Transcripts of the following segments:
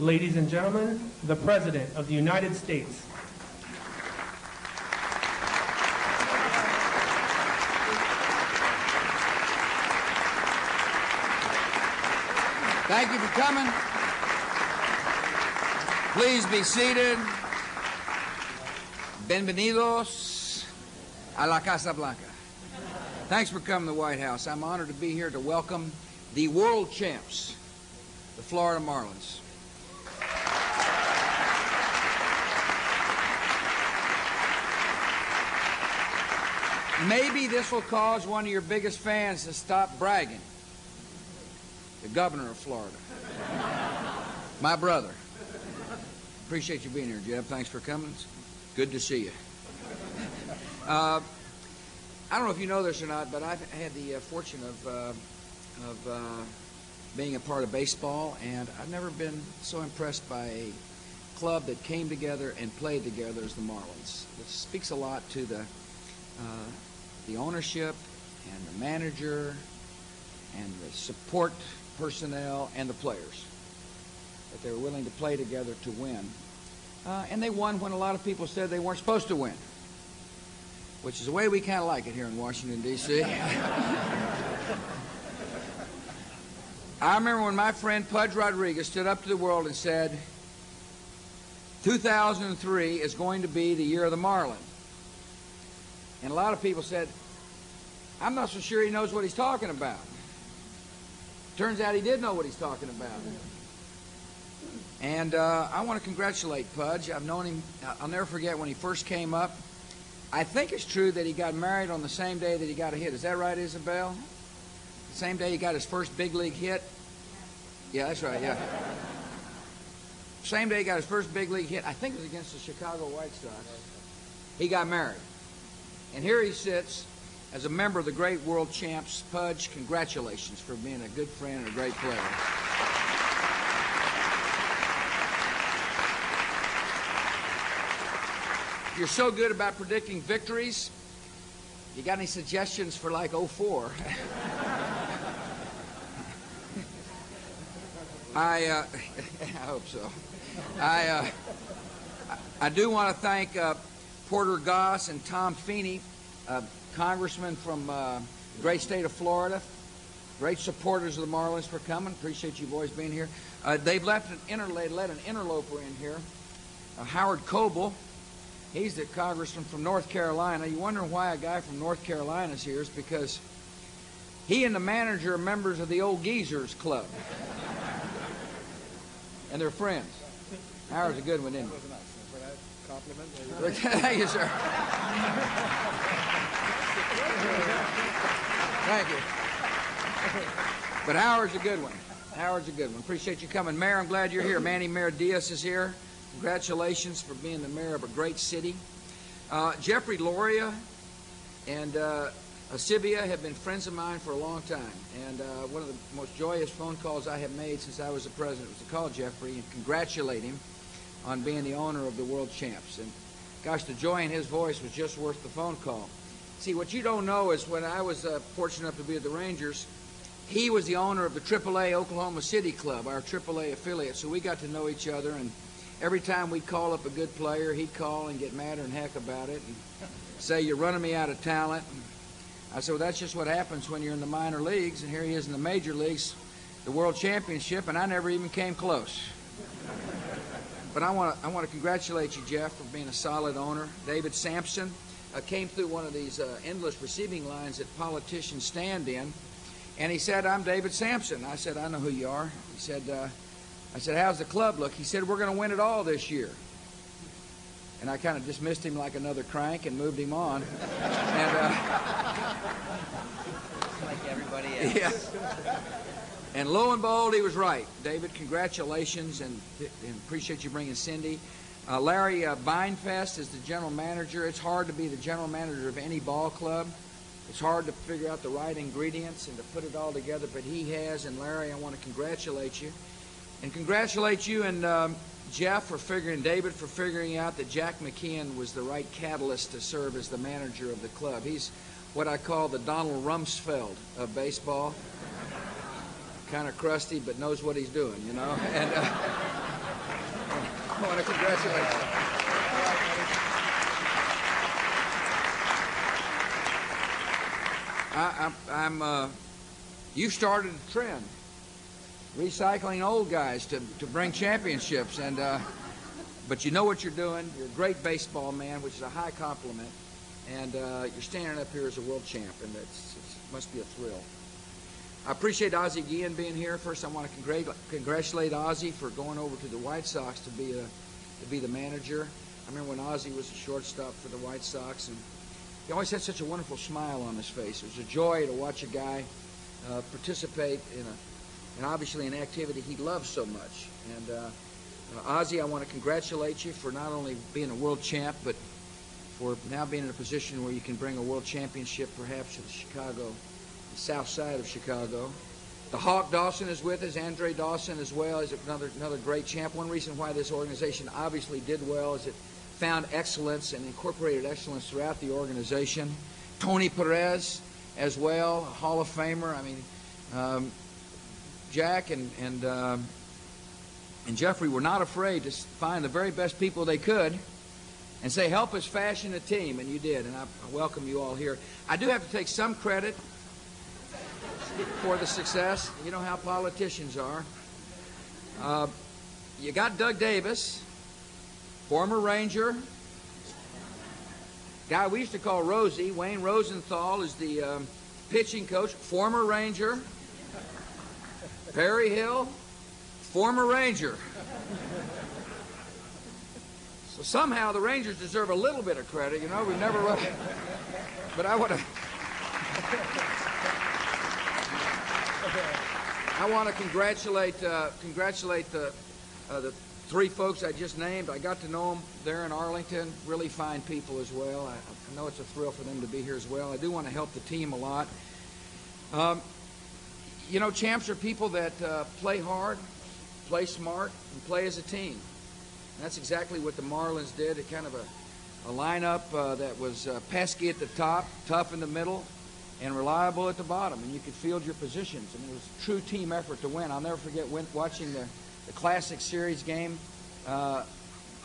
Ladies and gentlemen, the President of the United States. Thank you for coming. Please be seated. Bienvenidos a la Casa Blanca. Thanks for coming to the White House. I'm honored to be here to welcome the world champs, the Florida Marlins. Maybe this will cause one of your biggest fans to stop bragging. The governor of Florida. My brother. Appreciate you being here, Jeb. Thanks for coming. It's good to see you. I don't know if you know this or not, but I've had the fortune of being a part of baseball, and I've never been so impressed by a club that came together and played together as the Marlins. It speaks a lot to the ownership and the manager and the support personnel and the players, that they were willing to play together to win. And they won when a lot of people said they weren't supposed to win, which is the way we kind of like it here in Washington, D.C. I remember when my friend Pudge Rodriguez stood up to the world and said, 2003 is going to be the year of the Marlin. And a lot of people said, I'm not so sure he knows what he's talking about. Turns out he did know what he's talking about. And I want to congratulate Pudge. I've known him. I'll never forget when he first came up. I think it's true that he got married on the same day that he got a hit. Is that right, Isabel? The same day he got his first big league hit? Yeah, that's right, yeah. Same day he got his first big league hit. I think it was against the Chicago White Sox. He got married. And here he sits as a member of the great world champs. Pudge, congratulations for being a good friend and a great player. If you're so good about predicting victories, you got any suggestions for like 04? I hope so. I do want to thank Porter Goss and Tom Feeney, congressmen from the great state of Florida, great supporters of the Marlins, for coming. Appreciate you boys being here. They've let an interloper in here, Howard Coble. He's the congressman from North Carolina. You wonder why a guy from North Carolina is here? Is because he and the manager are members of the Old Geezers Club. And they're friends. Howard's a good one, isn't he? For that compliment. Thank you, sir. Thank you. But Howard's a good one. Howard's a good one. Appreciate you coming. Mayor, I'm glad you're here. Manny Mayor Diaz is here. Congratulations for being the mayor of a great city. Jeffrey Loria and Asibia have been friends of mine for a long time. And one of the most joyous phone calls I have made since I was the president was to call Jeffrey and congratulate him on being the owner of the world champs. And gosh, the joy in his voice was just worth the phone call. See, what you don't know is when I was fortunate enough to be at the Rangers, he was the owner of the AAA Oklahoma City Club, our AAA affiliate. So we got to know each other, and every time we'd call up a good player, he'd call and get madder than heck about it and say, you're running me out of talent. And I said, well, that's just what happens when you're in the minor leagues, and here he is in the major leagues, the World Championship, and I never even came close. But I want to congratulate you, Jeff, for being a solid owner. David Sampson came through one of these endless receiving lines that politicians stand in, and he said, I'm David Sampson. I said, I know who you are. He said, I said, how's the club look? He said, we're going to win it all this year. And I kind of dismissed him like another crank and moved him on. And, like everybody else. Yeah. And lo and behold, he was right. David, congratulations, and appreciate you bringing Cindy. Larry Beinfest is the general manager. It's hard to be the general manager of any ball club. It's hard to figure out the right ingredients and to put it all together, but he has. And Larry, I want to congratulate you. And congratulate you and Jeff for David for figuring out that Jack McKeon was the right catalyst to serve as the manager of the club. He's what I call the Donald Rumsfeld of baseball. Kind of crusty, but knows what he's doing, you know. And I want to congratulate you. You started a trend, recycling old guys to bring championships, but you know what you're doing. You're a great baseball man, which is a high compliment, and you're standing up here as a world champ, and it must be a thrill. I appreciate Ozzie Guillen being here. First, I want to congratulate Ozzie for going over to the White Sox to be the manager. I remember when Ozzie was a shortstop for the White Sox, and he always had such a wonderful smile on his face. It was a joy to watch a guy participate in obviously an activity he loves so much. And Ozzie, I want to congratulate you for not only being a world champ, but for now being in a position where you can bring a world championship perhaps to the south side of Chicago. The Hawk Dawson is with us. Andre Dawson as well is another great champ. One reason why this organization obviously did well is it found excellence and incorporated excellence throughout the organization. Tony Perez as well, a Hall of Famer. I mean, Jack and Jeffrey were not afraid to find the very best people they could and say, help us fashion a team, and you did, and I welcome you all here. I do have to take some credit for the success. You know how politicians are. You got Doug Davis, former Ranger, guy we used to call Rosie. Wayne Rosenthal is the pitching coach, former Ranger. Perry Hill, former Ranger. So somehow the Rangers deserve a little bit of credit. You know, we've never run. But I want to congratulate the three folks I just named. I got to know them there in Arlington. Really fine people as well. I know it's a thrill for them to be here as well. I do want to help the team a lot. You know, champs are people that play hard, play smart, and play as a team. And that's exactly what the Marlins did. A kind of a lineup that was pesky at the top, tough in the middle, and reliable at the bottom. And you could field your positions. And it was a true team effort to win. I'll never forget watching the Classic Series game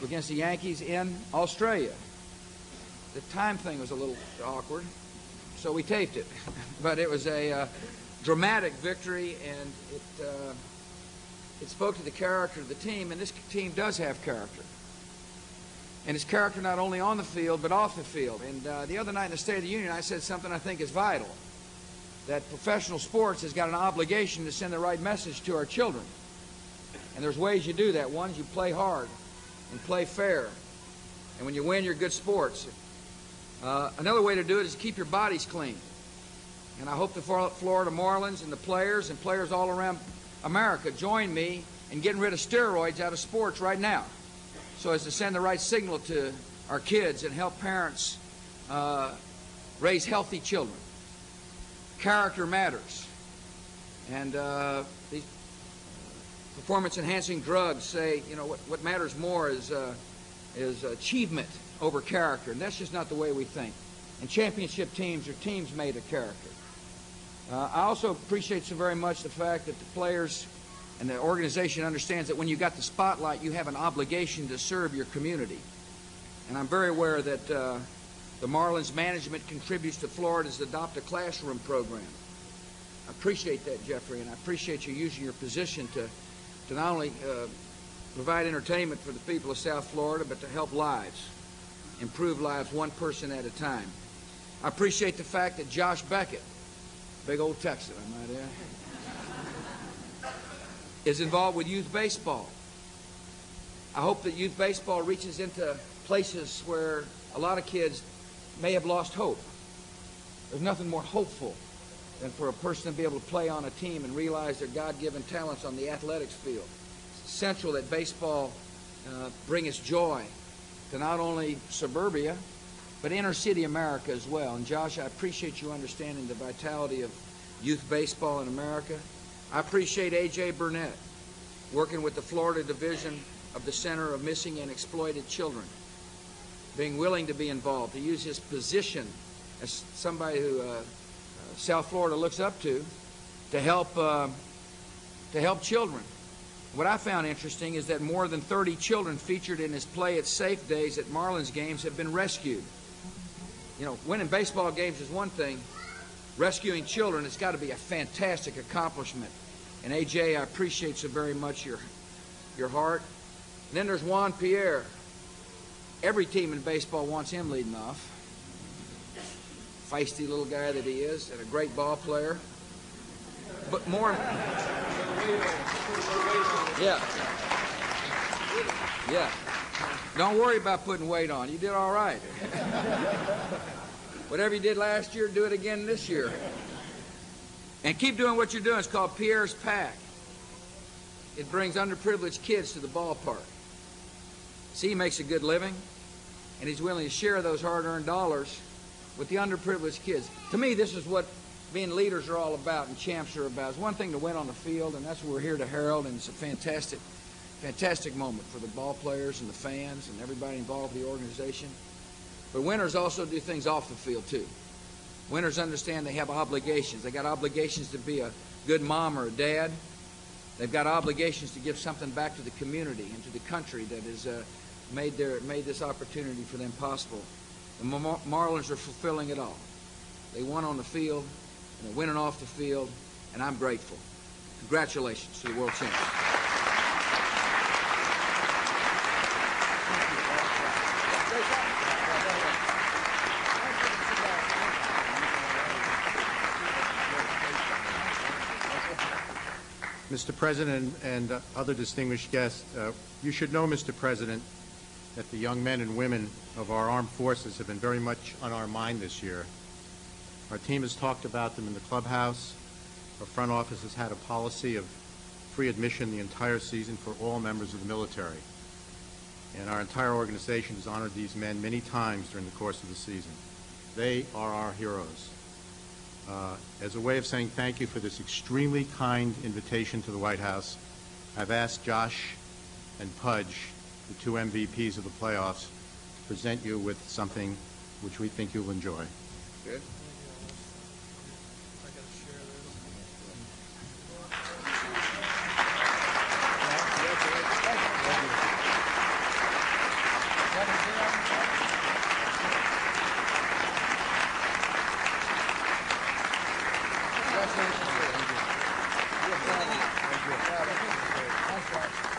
against the Yankees in Australia. The time thing was a little awkward, so we taped it. But it was a dramatic victory, and it spoke to the character of the team, and this team does have character. And it's character not only on the field, but off the field. And the other night in the State of the Union, I said something I think is vital, that professional sports has got an obligation to send the right message to our children. And there's ways you do that. One is you play hard and play fair. And when you win, you're good sports. Another way to do it is to keep your bodies clean. And I hope the Florida Marlins and the players all around America join me in getting rid of steroids out of sports right now, so as to send the right signal to our kids and help parents raise healthy children. Character matters. And these performance-enhancing drugs say, you know, what matters more is achievement over character, and that's just not the way we think. And championship teams are teams made of character. I also appreciate so very much the fact that the players and the organization understands that when you got the spotlight, you have an obligation to serve your community. And I'm very aware that the Marlins management contributes to Florida's Adopt a Classroom program. I appreciate that, Jeffrey, and I appreciate you using your position to not only provide entertainment for the people of South Florida, but to help lives, improve lives one person at a time. I appreciate the fact that Josh Beckett, big old Texan, I might add, is involved with youth baseball. I hope that youth baseball reaches into places where a lot of kids may have lost hope. There's nothing more hopeful than for a person to be able to play on a team and realize their God-given talents on the athletics field. It's essential that baseball bring us joy to not only suburbia, but inner-city America as well. And Josh, I appreciate you understanding the vitality of youth baseball in America. I appreciate A.J. Burnett working with the Florida Division of the Center of Missing and Exploited Children, being willing to be involved, to use his position as somebody who South Florida looks up to help children. What I found interesting is that more than 30 children featured in his Play It Safe days at Marlins games have been rescued. You know, winning baseball games is one thing. Rescuing children has got to be a fantastic accomplishment. And AJ, I appreciate so very much your heart. And then there's Juan Pierre. Every team in baseball wants him leading off. Feisty little guy that he is, and a great ball player. But more... Yeah. Yeah. Don't worry about putting weight on. You did all right. Whatever you did last year, do it again this year. And keep doing what you're doing. It's called Pierre's Pack. It brings underprivileged kids to the ballpark. See, he makes a good living, and he's willing to share those hard-earned dollars with the underprivileged kids. To me, this is what being leaders are all about and champs are about. It's one thing to win on the field, and that's what we're here to herald, and it's a fantastic, fantastic moment for the ball players and the fans and everybody involved in the organization. But winners also do things off the field, too. Winners understand they have obligations. They got obligations to be a good mom or a dad. They've got obligations to give something back to the community and to the country that has made this opportunity for them possible. The Marlins are fulfilling it all. They won on the field, and they're winning off the field, and I'm grateful. Congratulations to the world champions. Mr. President and other distinguished guests, you should know, Mr. President, that the young men and women of our armed forces have been very much on our mind this year. Our team has talked about them in the clubhouse. Our front office has had a policy of free admission the entire season for all members of the military. And our entire organization has honored these men many times during the course of the season. They are our heroes. As a way of saying thank you for this extremely kind invitation to the White House, I've asked Josh and Pudge, the two MVPs of the playoffs, to present you with something which we think you'll enjoy. Good. Congratulations.